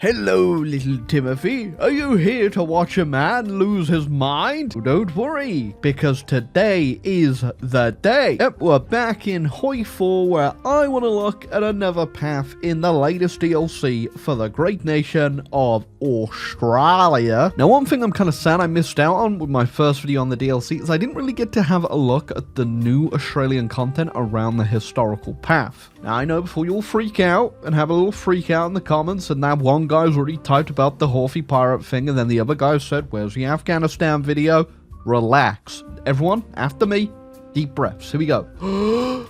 Hello, little Timothy. Are you here to watch a man lose his mind? Don't worry, because today is the day. Yep, we're back in HOI4 where I want to look at another path in the latest DLC for the great nation of Australia. Now, one thing I'm kind of sad I missed out on with my first video on the DLC is I didn't really get to have a look at the new Australian content around the historical path. Now, I know before you all freak out and have a little freak out in the comments, and that one guy's already typed about the Horthy pirate thing, and then the other guy said, where's the Afghanistan video? Relax. Everyone, after me, deep breaths. Here we go.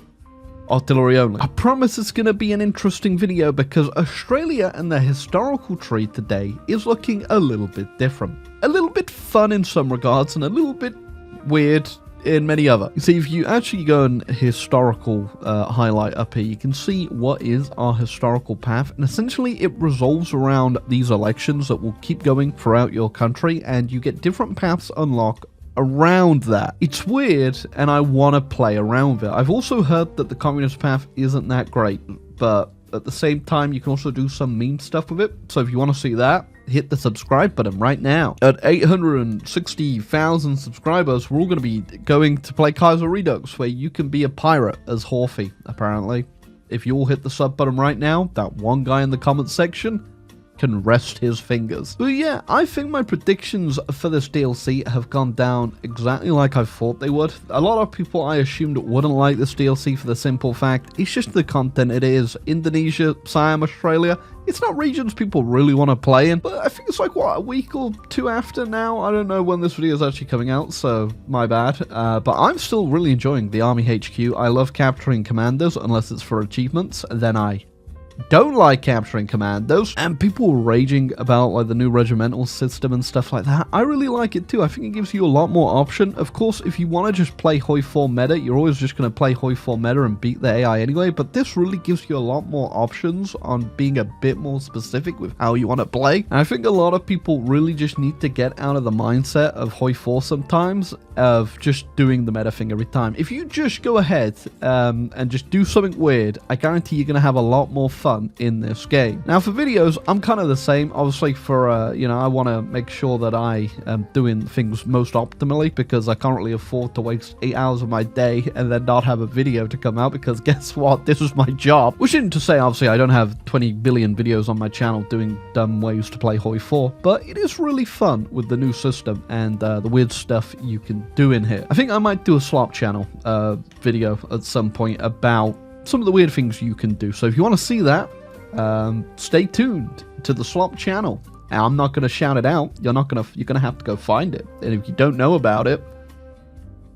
Artillery only. I promise it's going to be an interesting video because Australia and the historical tree today is looking a little bit different. A little bit fun in some regards and a little bit weird in many other. You see, if you actually go and historical highlight up here, you can see what is our historical path, and essentially it revolves around these elections that will keep going throughout your country, and you get different paths unlocked around that. It's weird, and I want to play around with it. I've also heard that the communist path isn't that great, but at the same time, you can also do some meme stuff with it, so if you want to see that, hit the subscribe button right now. At 860,000 subscribers, we're all going to be going to play Kaiser Redux, where you can be a pirate as Horthy, apparently. If you all hit the sub button right now, that one guy in the comment section can rest his fingers. But yeah, I think my predictions for this DLC have gone down exactly like I thought they would. A lot of people I assumed wouldn't like this DLC for the simple fact it's just the content it is. Indonesia, Siam, Australia, it's not regions people really want to play in, but I think it's like, what, a week or two after now? I don't know when this video is actually coming out, so my bad. But I'm still really enjoying the Army HQ. I love capturing commandos, unless it's for achievements, and then I don't like capturing commandos, and people raging about like the new regimental system and stuff like that. I really like it too. I think it gives you a lot more option. Of course, if you want to just play HOI4 meta, you're always just going to play HOI4 meta and beat the AI anyway, but this really gives you a lot more options on being a bit more specific with how you want to play. And I think a lot of people really just need to get out of the mindset of HOI4 sometimes, of just doing the meta thing every time. If you just go ahead and just do something weird, I guarantee you're going to have a lot more fun in this game. Now for videos, I'm kind of the same. Obviously for, you know, I want to make sure that I am doing things most optimally, because I can't really afford to waste 8 hours of my day and then not have a video to come out, because guess what? This is my job. Which isn't to say, obviously, I don't have 20 billion videos on my channel doing dumb ways to play HOI4, but it is really fun with the new system and the weird stuff you can do in here. I think I might do a slop channel video at some point about some of the weird things you can do. So if you want to see that, stay tuned to the slop channel. And I'm not going to shout it out. You're going to have to go find it. And if you don't know about it,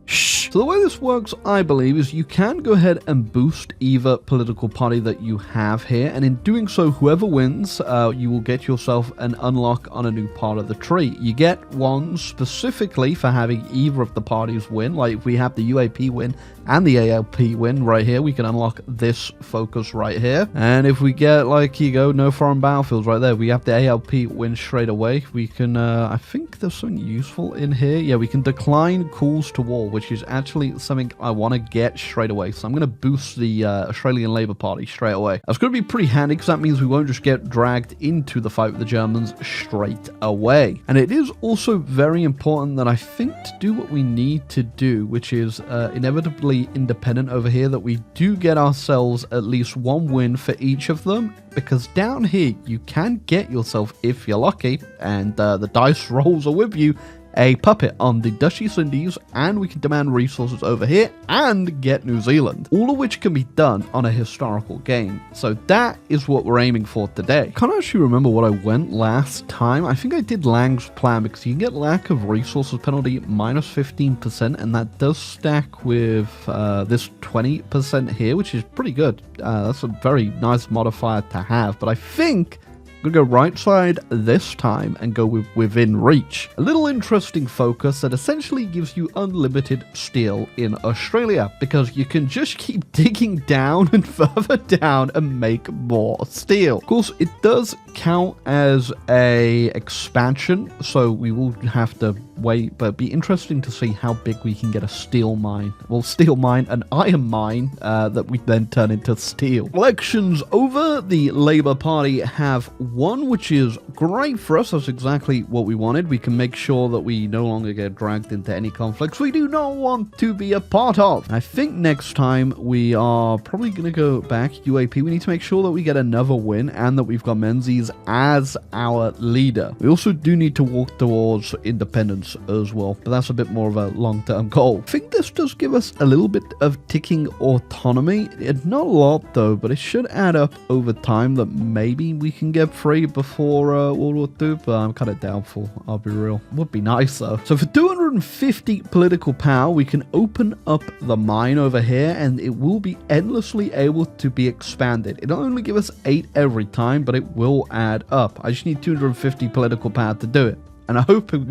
shh. So the way this works, I believe, is you can go ahead and boost either political party that you have here, and in doing so, whoever wins, you will get yourself an unlock on a new part of the tree. You get one specifically for having either of the parties win. Like if we have the UAP win and the ALP win right here, we can unlock this focus right here. And if we get, like, here you go, no foreign battlefields right there, we have the ALP win straight away. We can, I think there's something useful in here. Yeah, we can decline calls to war, which is actually something I want to get straight away. So I'm going to boost the Australian Labour Party straight away. That's going to be pretty handy, because that means we won't just get dragged into the fight with the Germans straight away. And it is also very important that I think to do what we need to do, which is inevitably independent over here, that we do get ourselves at least one win for each of them, because down here you can get yourself, if you're lucky and the dice rolls are with you, a puppet on the Dutch East Indies, and we can demand resources over here and get New Zealand, all of which can be done on a historical game. So that is what we're aiming for today. I can't actually remember what I went last time. I think I did Lang's plan, because you can get lack of resources penalty minus 15%, and that does stack with this 20% here, which is pretty good. That's a very nice modifier to have, but I think I'm going to go right side this time and go with within reach. A little interesting focus that essentially gives you unlimited steel in Australia, because you can just keep digging down and further down and make more steel. Of course, it does count as a expansion, so we will have to wait, but it'd be interesting to see how big we can get a steel mine. Well, steel mine, an iron mine that we then turn into steel. Elections over. The Labour Party have won, which is great for us. That's exactly what we wanted. We can make sure that we no longer get dragged into any conflicts we do not want to be a part of. I think next time we are probably going to go back UAP. We need to make sure that we get another win and that we've got Menzies as our leader. We also do need to walk towards independence as well, but that's a bit more of a long-term goal. I think this does give us a little bit of ticking autonomy. It's not a lot though, but it should add up over time that maybe we can get free before World War II, but I'm kind of doubtful, I'll be real. Would be nice though. So for 250 political power, we can open up the mine over here and it will be endlessly able to be expanded. It'll only give us 8 every time, but it will add up. I just need 250 political power to do it. And I'm hoping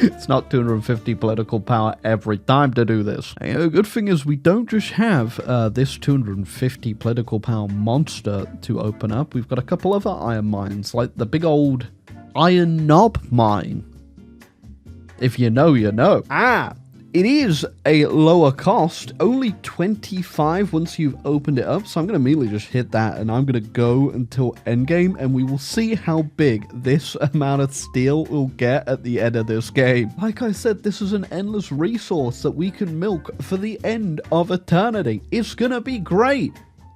it's not 250 political power every time to do this. And the good thing is we don't just have this 250 political power monster to open up. We've got a couple other iron mines, like the big old Iron Knob mine. If you know, you know. It is a lower cost, only 25 once you've opened it up, so I'm going to immediately just hit that, and I'm going to go until endgame, and we will see how big this amount of steel will get at the end of this game. Like I said, this is an endless resource that we can milk for the end of eternity. It's going to be great.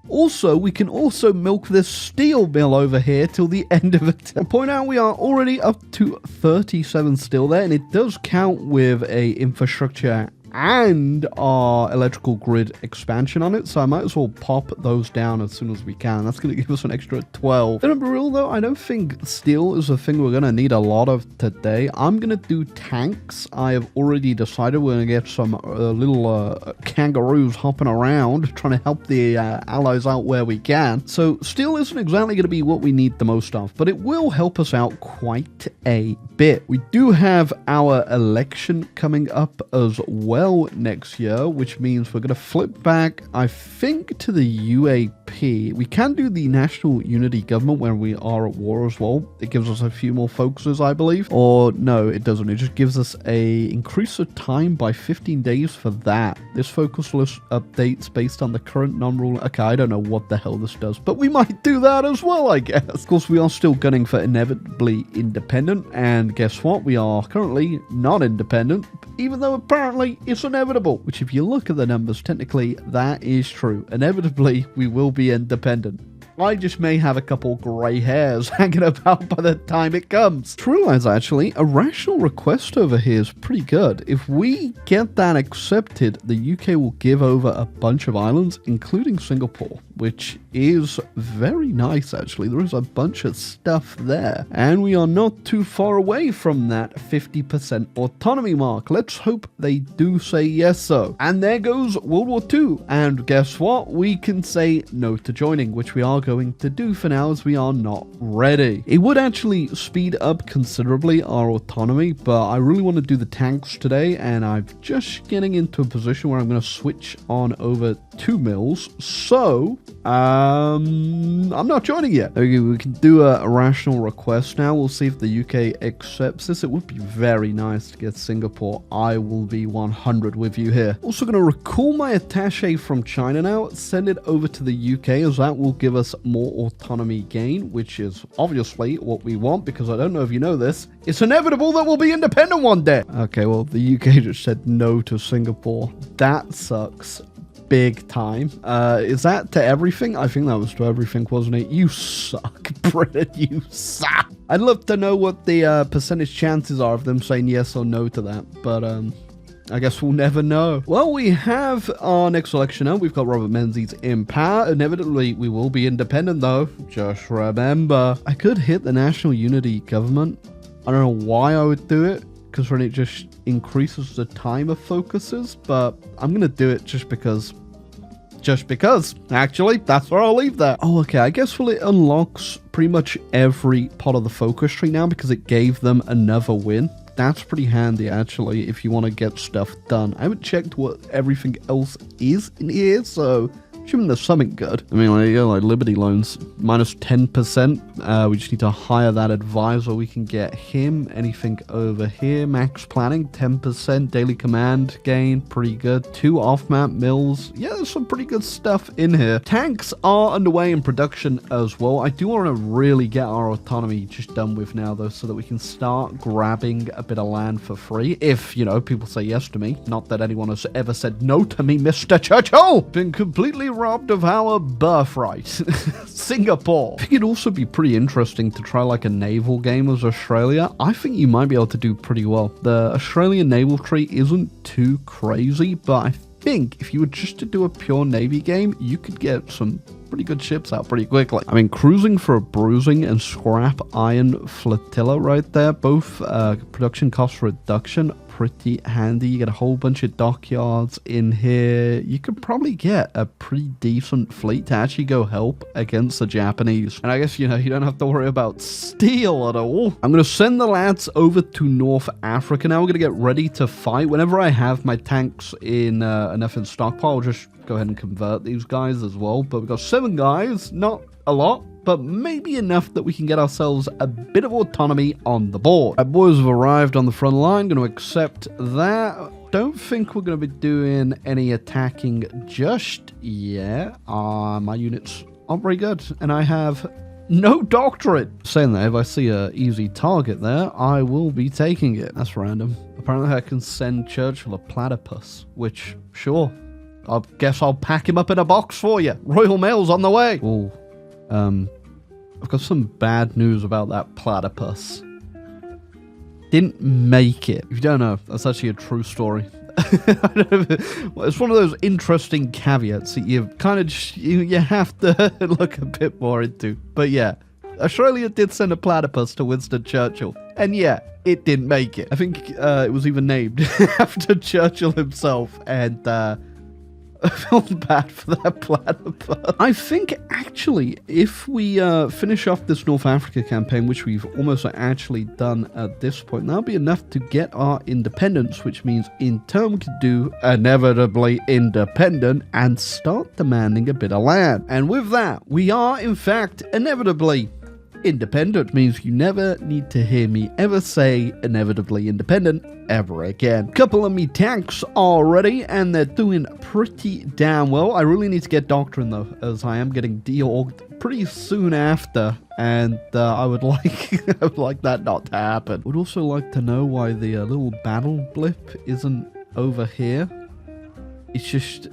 Also, we can also milk this steel mill over here till the end of it. I'll point out we are already up to 37 steel there, and it does count with a infrastructure and our electrical grid expansion on it, so I might as well pop those down as soon as we can. That's going to give us an extra 12. Gonna be real though, I don't think steel is a thing we're going to need a lot of today. I'm going to do tanks. I have already decided we're going to get some little kangaroos hopping around, trying to help the allies out where we can. So steel isn't exactly going to be what we need the most of, but it will help us out quite a bit. We do have our election coming up as well next year, which means we're going to flip back, I think, to the UAP. We can do the National Unity Government when we are at war as well. It gives us a few more focuses, I believe. Or no, it doesn't. It just gives us a increase of time by 15 days for that. This focus list updates based on the current non-rule. Okay, I don't know what the hell this does, but we might do that as well, I guess. Of course, we are still gunning for inevitably independent, and guess what? We are currently not independent, even though apparently it's inevitable, which if you look at the numbers, technically that is true. Inevitably, we will be independent. I just may have a couple grey hairs hanging about by the time it comes. To realize, actually, a rational request over here is pretty good. If we get that accepted, the UK will give over a bunch of islands, including Singapore, which is very nice, actually. There is a bunch of stuff there. And we are not too far away from that 50% autonomy mark. Let's hope they do say yes, though. And there goes World War II. And guess what? We can say no to joining, which we are going to do for now, as we are not ready. It would actually speed up considerably our autonomy, but I really want to do the tanks today, and I'm just getting into a position where I'm going to switch on over 2 mills, so I'm not joining yet. Okay, we can do a rational request now. We'll see if the UK accepts this. It would be very nice to get Singapore. I will be 100 with you here. Also going to recall my attaché from China now, send it over to the UK, as that will give us more autonomy gain, which is obviously what we want, because I don't know if you know this, it's inevitable that we'll be independent one day. Okay, well, the UK just said no to Singapore. That sucks big time. Is that to everything? I think that was to everything, wasn't it? You suck, Britain, you suck. I'd love to know what the percentage chances are of them saying yes or no to that, but I guess we'll never know. Well, we have our next election now. We've got Robert Menzies in power. Inevitably, we will be independent, though. Just remember, I could hit the National Unity Government. I don't know why I would do it, because then it just increases the time of focuses, but I'm going to do it just because. Just because. Actually, that's where I'll leave that. Oh, okay. I guess, well, it unlocks pretty much every part of the focus tree now, because it gave them another win. That's pretty handy, actually, if you want to get stuff done. I haven't checked what everything else is in here, so Assuming there's something good. I mean, like, you know, like Liberty loans, minus 10%. We just need to hire that advisor. We can get him. Anything over here? Max planning, 10%. Daily command gain, pretty good. 2 off-map mills. Yeah, there's some pretty good stuff in here. Tanks are underway in production as well. I do want to really get our autonomy just done with now, though, so that we can start grabbing a bit of land for free. If, you know, people say yes to me. Not that anyone has ever said no to me, Mr. Churchill. Been completely robbed of our birthright. Singapore. I think it'd also be pretty interesting to try like a naval game as Australia. I think you might be able to do pretty well. The Australian naval tree isn't too crazy, but I think if you were just to do a pure Navy game, you could get some pretty good ships out pretty quickly. I mean, cruising for a bruising and scrap iron flotilla right there. Both production cost reduction, pretty handy. You get a whole bunch of dockyards in here. You could probably get a pretty decent fleet to actually go help against the Japanese. And I guess, you know, you don't have to worry about steel at all. I'm going to send the lads over to North Africa now. We're going to get ready to fight. Whenever I have my tanks in enough in stockpile, I'll just go ahead and convert these guys as well. But we've got 7 guys, not a lot, but maybe enough that we can get ourselves a bit of autonomy on the board. Our boys have arrived on the front line, going to accept that. Don't think we're going to be doing any attacking just yet. My units aren't very good, and I have no doctorate. Saying that, if I see an easy target there, I will be taking it. That's random. Apparently I can send Churchill a platypus, which, sure, I guess I'll pack him up in a box for you. Royal Mail's on the way. Oh. I've got some bad news about that platypus. Didn't make it. If you don't know, that's actually a true story. It's one of those interesting caveats that you kind of just, you have to look a bit more into. But yeah, Australia did send a platypus to Winston Churchill. And yeah, it didn't make it. I think it was even named after Churchill himself. And I feel bad for that platypus. I think, actually, if we finish off this North Africa campaign, which we've almost actually done at this point, that'll be enough to get our independence, which means in turn we could do inevitably independent and start demanding a bit of land. And with that, we are, in fact, inevitably independent. Means you never need to hear me ever say inevitably independent ever again. Couple of me tanks already, and they're doing pretty damn well. I really need to get doctrine though, as I am getting deorged pretty soon after, and I would like that not to happen. Would also like to know why the little battle blip isn't over here. It's just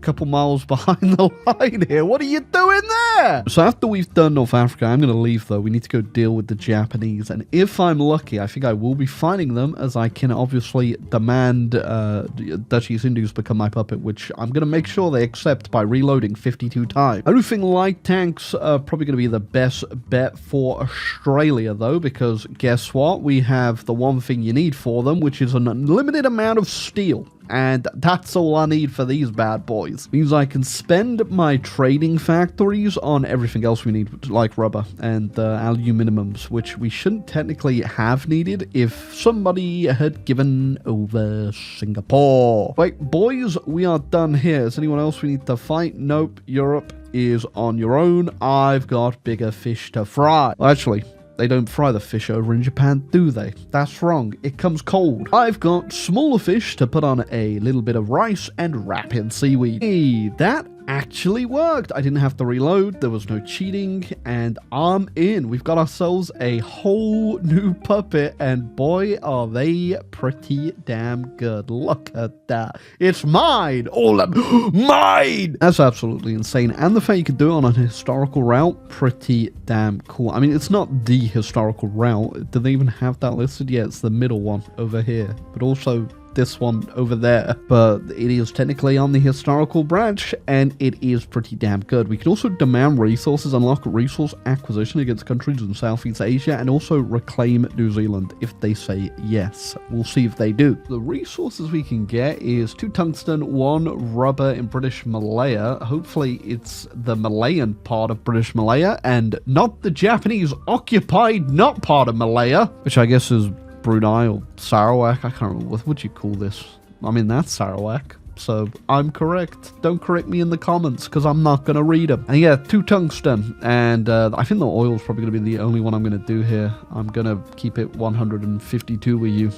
couple miles behind the line here. What are you doing there? So after we've done North Africa, I'm going to leave though. We need to go deal with the Japanese, and if I'm lucky, I think I will be fighting them, as I can obviously demand Duchy East Indies become my puppet, which I'm going to make sure they accept by reloading 52 times. I do think light tanks are probably going to be the best bet for Australia though, because guess what? We have the one thing you need for them, which is an unlimited amount of steel. And that's all I need for these bad boys. Means I can spend my trading factories on everything else we need, like rubber and aluminums, which we shouldn't technically have needed if somebody had given over Singapore. Wait, boys, we are done here. Is anyone else we need to fight? Nope. Europe is on your own. I've got bigger fish to fry. Well, actually, they don't fry the fish over in Japan, do they? That's wrong. It comes cold. I've got smaller fish to put on a little bit of rice and wrap in seaweed. Hey, that actually worked. I didn't have to reload. There was no cheating, and I'm in. We've got ourselves a whole new puppet, and boy, are they pretty damn good. Look at that. It's mine. All of mine. That's absolutely insane. And the fact you can do it on a historical route, pretty damn cool. I mean, it's not the historical route. Do they even have that listed? Yeah, it's the middle one over here, but also this one over there, but it is technically on the historical branch, and it is pretty damn good. We can also demand resources, unlock resource acquisition against countries in Southeast Asia, and also reclaim New Zealand if they say yes. We'll see if they do. The resources we can get is 2 tungsten, 1 rubber in British Malaya. Hopefully it's the Malayan part of British Malaya and not the Japanese occupied not part of Malaya, which I guess is Brunei or Sarawak. I can't remember. What would you call this? I mean, that's Sarawak. So I'm correct. Don't correct me in the comments because I'm not going to read them. And yeah, 2 tungsten. And I think the oil is probably going to be the only one I'm going to do here. I'm going to keep it 152 with you.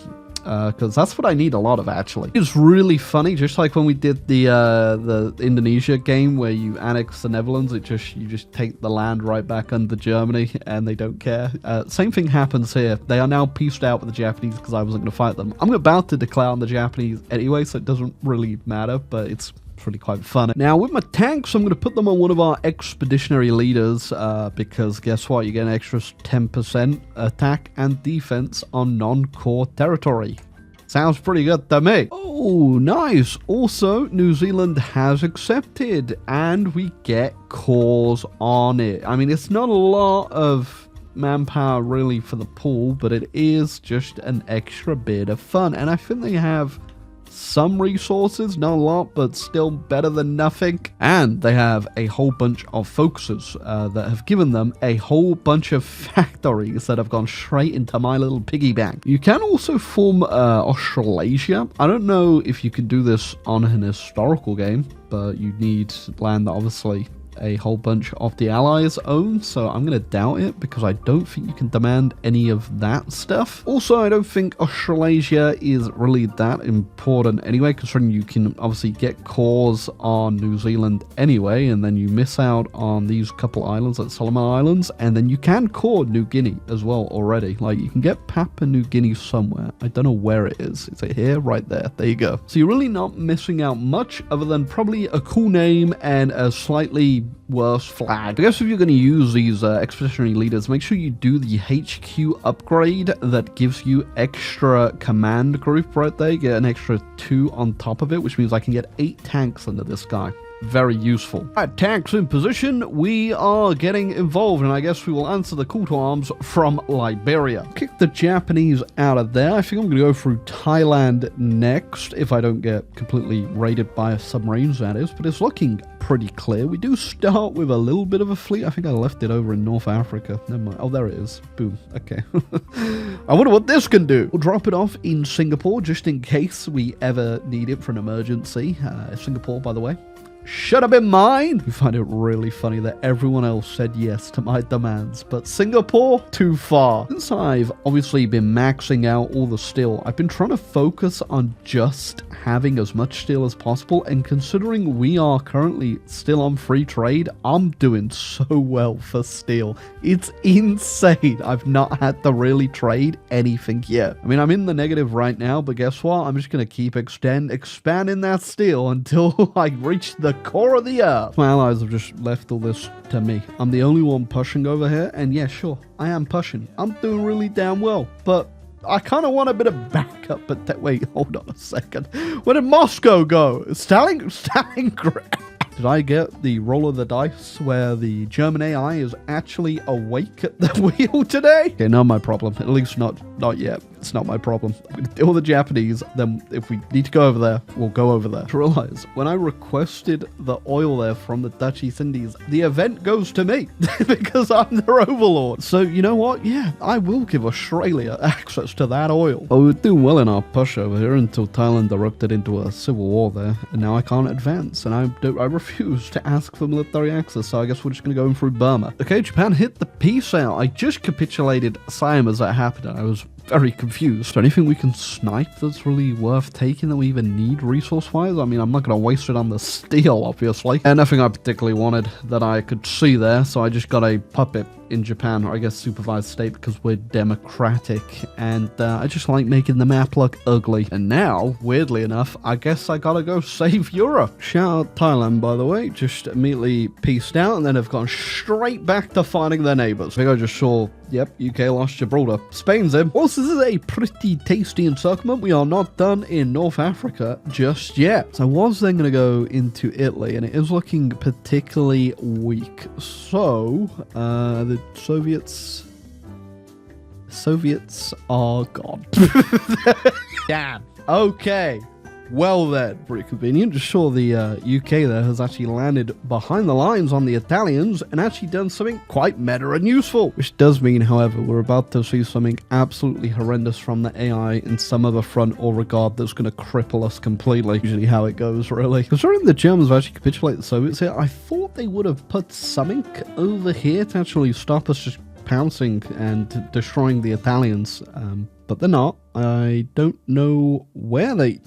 Because that's what I need a lot of, actually. It's really funny, just like when we did the Indonesia game where you annex the Netherlands, you just take the land right back under Germany and they don't care. Same thing happens here. They are now pieced out with the Japanese because I wasn't going to fight them. I'm about to declare on the Japanese anyway, so it doesn't really matter, but it's really quite fun. Now with my tanks, I'm going to put them on one of our expeditionary leaders because guess what, you get an extra 10% attack and defense on non-core territory. Sounds pretty good to me. Oh, nice. Also, New Zealand has accepted and we get cores on it. I mean, it's not a lot of manpower really for the pool, but it is just an extra bit of fun. And I think they have some resources, not a lot, but still better than nothing. And they have a whole bunch of focuses that have given them a whole bunch of factories that have gone straight into my little piggy bank. You can also form Australasia. I don't know if you can do this on an historical game, but you need land that obviously a whole bunch of the allies own, so I'm going to doubt it because I don't think you can demand any of that stuff. Also, I don't think Australasia is really that important anyway, considering you can obviously get cores on New Zealand anyway, and then you miss out on these couple islands like Solomon Islands, and then you can core New Guinea as well already. Like, you can get Papua New Guinea somewhere. I don't know where it is. Is it here? Right there. There you go. So you're really not missing out much other than probably a cool name and a slightly worse flag. I guess if you're going to use these expeditionary leaders, make sure you do the HQ upgrade that gives you extra command group right there. You get an extra 2 on top of it, which means I can get 8 tanks under this guy. Very useful. Alright, tanks in position. We are getting involved, and I guess we will answer the call to arms from Liberia. Kick the Japanese out of there. I think I'm going to go through Thailand next, if I don't get completely raided by submarines, that is. But it's looking pretty clear. We do start with a little bit of a fleet. I think I left it over in North Africa. Never mind. Oh, there it is. Boom. Okay. I wonder what this can do. We'll drop it off in Singapore, just in case we ever need it for an emergency. Singapore, by the way, should have been mine. We find it really funny that everyone else said yes to my demands, but Singapore, too far. Since I've obviously been maxing out all the steel, I've been trying to focus on just having as much steel as possible, and considering we are currently still on free trade, I'm doing so well for steel. It's insane. I've not had to really trade anything yet. I mean, I'm in the negative right now, but guess what? I'm just going to keep expanding that steel until I reach the core of the earth. My allies have just left all this to me. I'm the only one pushing over here, and yeah, sure, I am pushing. I'm doing really damn well, but I kind of want a bit of backup. But wait, hold on a second. Where did Moscow go? Stalingrad. Did I get the roll of the dice where the German AI is actually awake at the wheel today? Okay, not my problem. At least not yet. It's not my problem. I'm going to deal with the Japanese. Then if we need to go over there, we'll go over there. To realize, when I requested the oil there from the Dutch East Indies, the event goes to me because I'm their overlord. So you know what? Yeah, I will give Australia access to that oil. Oh, we're doing well in our push over here until Thailand erupted into a civil war there. And now I can't advance. And I refuse to ask for military access. So I guess we're just going to go in through Burma. Okay, Japan hit the peace out. I just capitulated Siam as that happened. And I was very confused. Is there anything we can snipe that's really worth taking that we even need resource-wise? I mean, I'm not going to waste it on the steel, obviously. And nothing I particularly wanted that I could see there, so I just got a puppet in Japan, or I guess supervised state, because we're democratic, and I just like making the map look ugly. And now, weirdly enough, I guess I gotta go save Europe. Shout out Thailand, by the way, just immediately peaced out, and then have gone straight back to fighting their neighbors. I think I just saw, yep, UK lost Gibraltar. Spain's in. Also, this is a pretty tasty encirclement. We are not done in North Africa just yet. So I was then gonna go into Italy, and it is looking particularly weak. So, the Soviets are gone. Damn. Okay. Well then, pretty convenient. Just saw the UK there has actually landed behind the lines on the Italians and actually done something quite meta and useful. Which does mean, however, we're about to see something absolutely horrendous from the AI in some other front or regard that's going to cripple us completely. Usually how it goes, really. Considering the Germans have actually capitulated the Soviets here, I thought they would have put something over here to actually stop us just pouncing and destroying the Italians. But they're not. I don't know where they...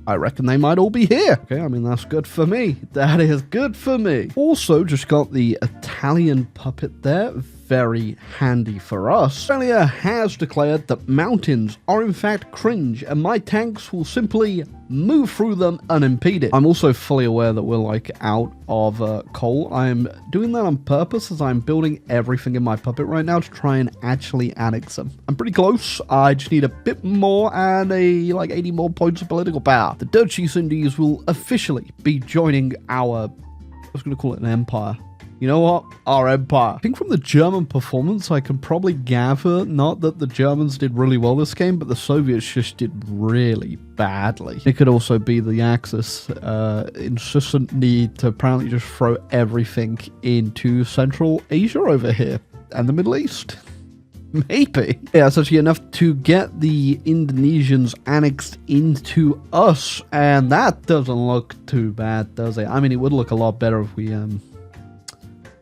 I reckon they might all be here. Okay, I mean, that's good for me. That is good for me. Also, just got the Italian puppet there. Very handy for us. Australia has declared that mountains are in fact cringe and my tanks will simply move through them unimpeded. I'm also fully aware that we're like out of coal. I'm doing that on purpose as I'm building everything in my puppet right now to try and actually annex them. I'm pretty close. I just need a bit more and like 80 more points of political power. The Duchy Indies will officially be joining our, I was going to call it an empire. You know what? Our empire. I think from the German performance, I can probably gather, not that the Germans did really well this game, but the Soviets just did really badly. It could also be the Axis insistent need to apparently just throw everything into Central Asia over here and the Middle East. Maybe. Yeah, it's actually enough to get the Indonesians annexed into us, and that doesn't look too bad, does it? I mean, it would look a lot better if we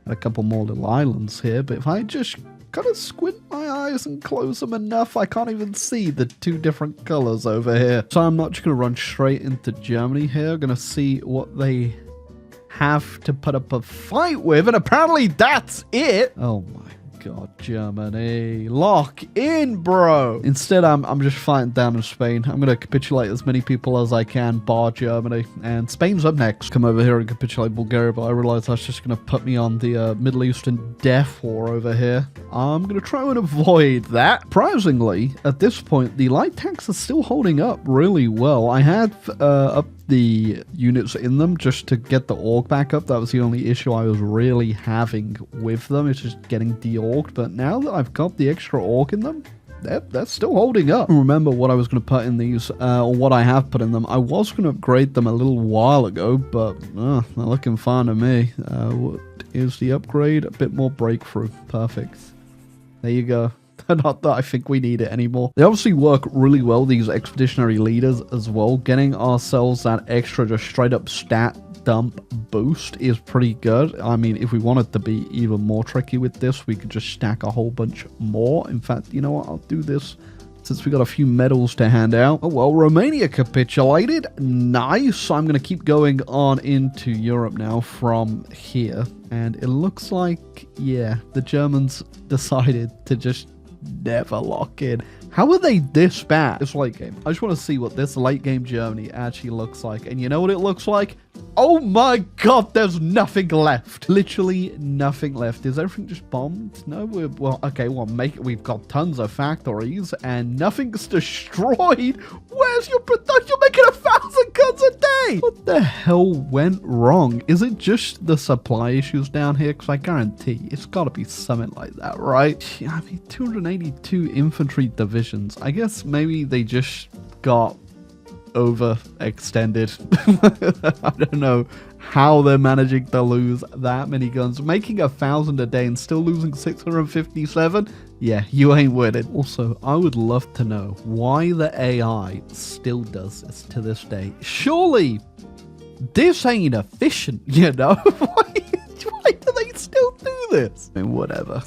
a couple more little islands here, but if I just kind of squint my eyes and close them enough, I can't even see the two different colors over here. So I'm not just going to run straight into Germany here. I'm going to see what they have to put up a fight with, and apparently that's it. Oh my God, Germany. Lock in, bro. Instead, I'm just fighting down in Spain. I'm going to capitulate as many people as I can, bar Germany. And Spain's up next. Come over here and capitulate Bulgaria, but I realize that's just going to put me on the Middle Eastern death war over here. I'm going to try and avoid that. Surprisingly, at this point, the light tanks are still holding up really well. I had up the units in them just to get the org back up. That was the only issue I was really having with them. It's just getting de-orged. But now that I've got the extra org in them, they're still holding up. Remember what I was going to put in these, or what I have put in them. I was going to upgrade them a little while ago, but they're looking fine to me. What is the upgrade? A bit more breakthrough. Perfect. There you go. Not that I think we need it anymore. They obviously work really well, these expeditionary leaders as well. Getting ourselves that extra just straight up stat dump boost is pretty good. I mean, if we wanted to be even more tricky with this, we could just stack a whole bunch more. In fact, you know what? I'll do this since we got a few medals to hand out. Oh, well, Romania capitulated. Nice. I'm going to keep going on into Europe now from here. And it looks like, yeah, the Germans decided to just never lock in. How are they this bad? This late game. I just want to see what this late game Germany actually looks like. And you know what it looks like? Oh my God, there's nothing left. Literally nothing left. Is everything just bombed? No, well, okay, well, we've got tons of factories and nothing's destroyed. Where's your production? You're making 1,000 guns a day. What the hell went wrong? Is it just the supply issues down here? Because I guarantee it's got to be something like that, right? I mean, 282 infantry divisions. I guess maybe they just got overextended. I don't know how they're managing to lose that many guns. Making 1,000 a day and still losing 657? Yeah, you ain't winning. Also, I would love to know why the AI still does this to this day. Surely this ain't efficient, you know? Why do they still do this? I mean, whatever.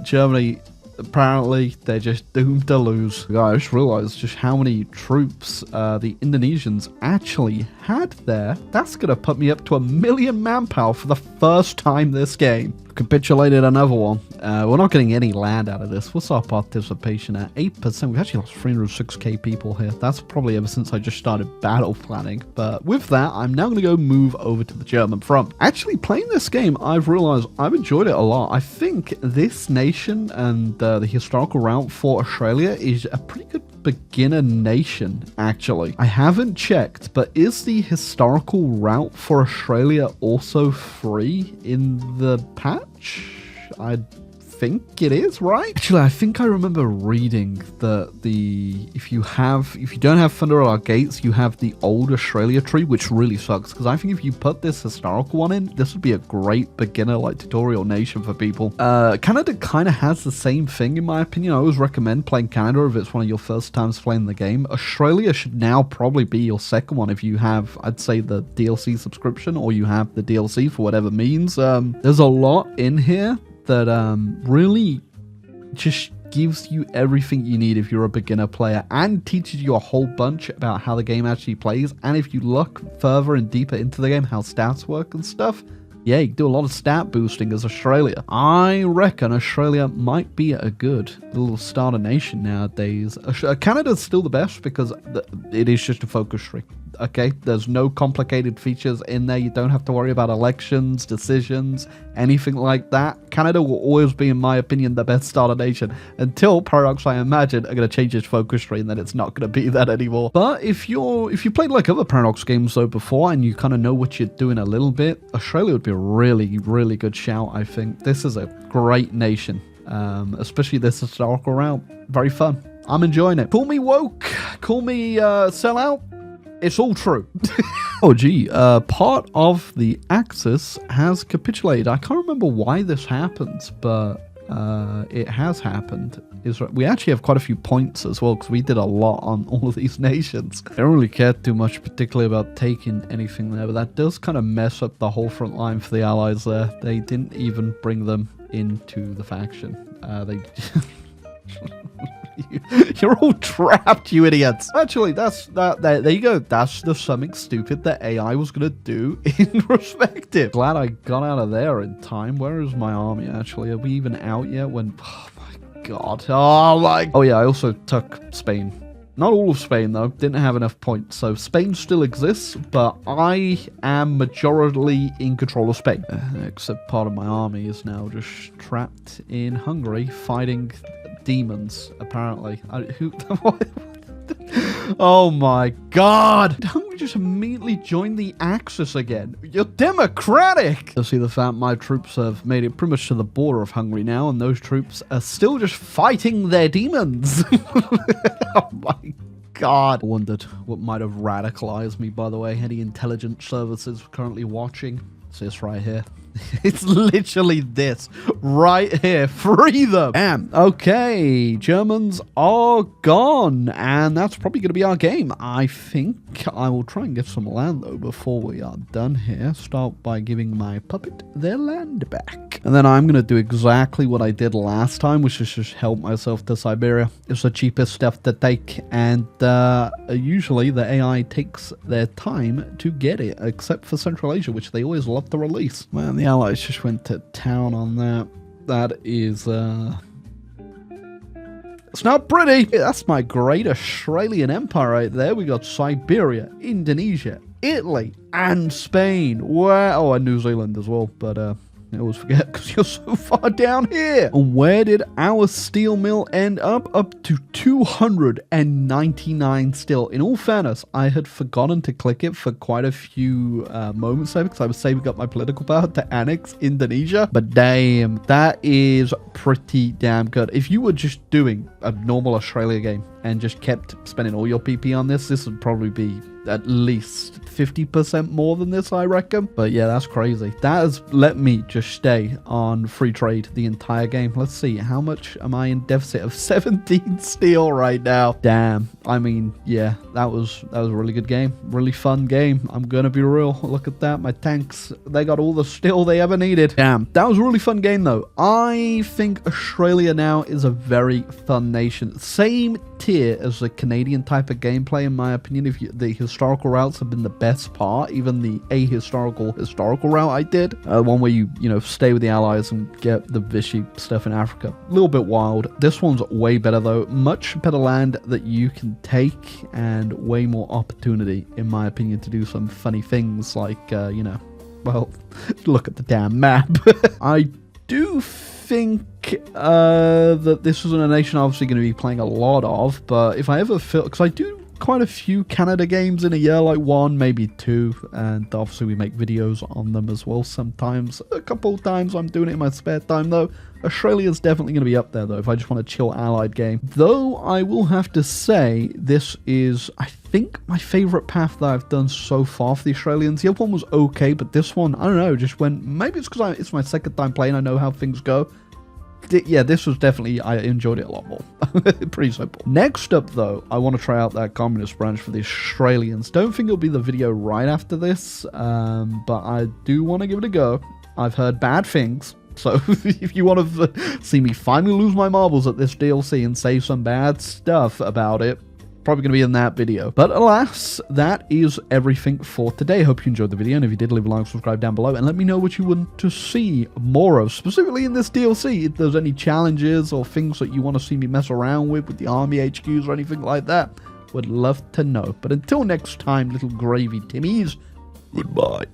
Germany, apparently they're just doomed to lose. I just realized just how many troops the Indonesians actually had there. That's gonna put me up to 1 million manpower for the first time this game. Capitulated another one. We're not getting any land out of this. What's our participation at? 8%. We've actually lost 306k people here. That's probably ever since I just started battle planning. But with that, I'm now going to go move over to the German front. Actually, playing this game, I've realized I've enjoyed it a lot. I think this nation and the historical route for Australia is a pretty good beginner nation, actually. I haven't checked, but is the historical route for Australia also free in the patch? I think it is, right? Actually, I think I remember reading that if you don't have Thunderbolt Gates, you have the old Australia tree, which really sucks, because I think if you put this historical one in, this would be a great beginner like tutorial nation for people. Canada kind of has the same thing in my opinion. I always recommend playing Canada if it's one of your first times playing the game. Australia should now probably be your second one if you have, I'd say, the DLC subscription, or you have the DLC for whatever means. There's a lot in here that really just gives you everything you need if you're a beginner player, and teaches you a whole bunch about how the game actually plays. And if you look further and deeper into the game, how stats work and stuff, yeah, you can do a lot of stat boosting as Australia. I reckon Australia might be a good little starter nation nowadays. Canada's still the best because it is just a focus tree. Okay, there's no complicated features in there. You don't have to worry about elections, decisions, anything like that. Canada will always be, in my opinion, the best starter nation until Paradox, I imagine, are going to change its focus tree, and then it's not going to be that anymore. But if you played like other Paradox games though before, and you kind of know what you're doing a little bit, Australia would be a really, really good shout. I think this is a great nation, especially this historical route. Very fun. I'm enjoying it. Call me woke, call me sellout. It's all true. Oh, gee. Part of the Axis has capitulated. I can't remember why this happens, but it has happened. We actually have quite a few points as well, because we did a lot on all of these nations. I don't really care too much particularly about taking anything there, but that does kind of mess up the whole front line for the Allies there. They didn't even bring them into the faction. You're all trapped, you idiots. Actually, there you go. That's just something stupid that AI was gonna do in Respective. Glad I got out of there in time. Where is my army, actually? Are we even out yet? Oh my god. Oh yeah, I also took Spain. Not all of Spain, though. Didn't have enough points. So Spain still exists, but I am majorly in control of Spain. Except part of my army is now just trapped in Hungary fighting demons, apparently. Oh my god! Don't we just immediately join the Axis again? You're democratic! You'll see the fact my troops have made it pretty much to the border of Hungary now, and those troops are still just fighting their demons. Oh my god. I wondered what might have radicalized me, by the way. Any intelligence services currently watching? It's this right here. It's literally this right here. Free them. Damn. Okay, Germans are gone, and that's probably going to be our game. I think I will try and get some land though before we are done here. Start by giving my puppet their land back, and then I'm going to do exactly what I did last time, which is just help myself to Siberia. It's the cheapest stuff to take, and usually the AI takes their time to get it, except for Central Asia, which they always love to release. Man, the Allies just went to town on that. That is, it's not pretty. That's my great Australian empire right there. We got Siberia, Indonesia, Italy, and Spain. Wow. Oh, and New Zealand as well, but, I always forget because you're so far down here. And where did our steel mill end up? Up to 299 still. In all fairness, I had forgotten to click it for quite a few moments there because I was saving up my political power to annex Indonesia. But damn, that is pretty damn good. If you were just doing a normal Australia game and just kept spending all your PP on this would probably be at least 50% more than this, I reckon. But yeah, that's crazy. That has let me just stay on free trade the entire game. Let's see, how much am I in deficit of? 17 steel right now. Damn. I mean, yeah, that was a really good game. Really fun game. I'm gonna be real. Look at that. My tanks, they got all the steel they ever needed. Damn. That was a really fun game though. I think Australia now is a very fun nation. Same tier as the Canadian type of gameplay, in my opinion. If the historical routes have been the best part, even the historical route I did, one where you stay with the Allies and get the Vichy stuff in Africa, a little bit wild. This one's way better though, much better land that you can take, and way more opportunity, in my opinion, to do some funny things like well, look at the damn map. I do think that this isn't a nation I'm obviously going to be playing a lot of, but if I ever feel, because I do quite a few Canada games in a year, like 1, maybe 2, and obviously we make videos on them as well sometimes. A couple times I'm doing it in my spare time though. Australia's definitely going to be up there though if I just want a chill Allied game. Though I will have to say this is, I think, my favourite path that I've done so far for the Australians. The other one was okay, but this one, I don't know, just went, maybe it's because it's my second time playing, I know how things go. Yeah, this was definitely, I enjoyed it a lot more. Pretty simple. Next up though, I want to try out that communist branch for the Australians. Don't think it'll be the video right after this, but I do want to give it a go. I've heard bad things. So if you want to see me finally lose my marbles at this DLC and say some bad stuff about it, probably going to be in that video. But alas, that is everything for today. Hope you enjoyed the video, and if you did, leave a like, subscribe down below, and let me know what you want to see more of, specifically in this DLC. If there's any challenges or things that you want to see me mess around with the army HQs or anything like that, would love to know. But until next time, little gravy Timmies, goodbye.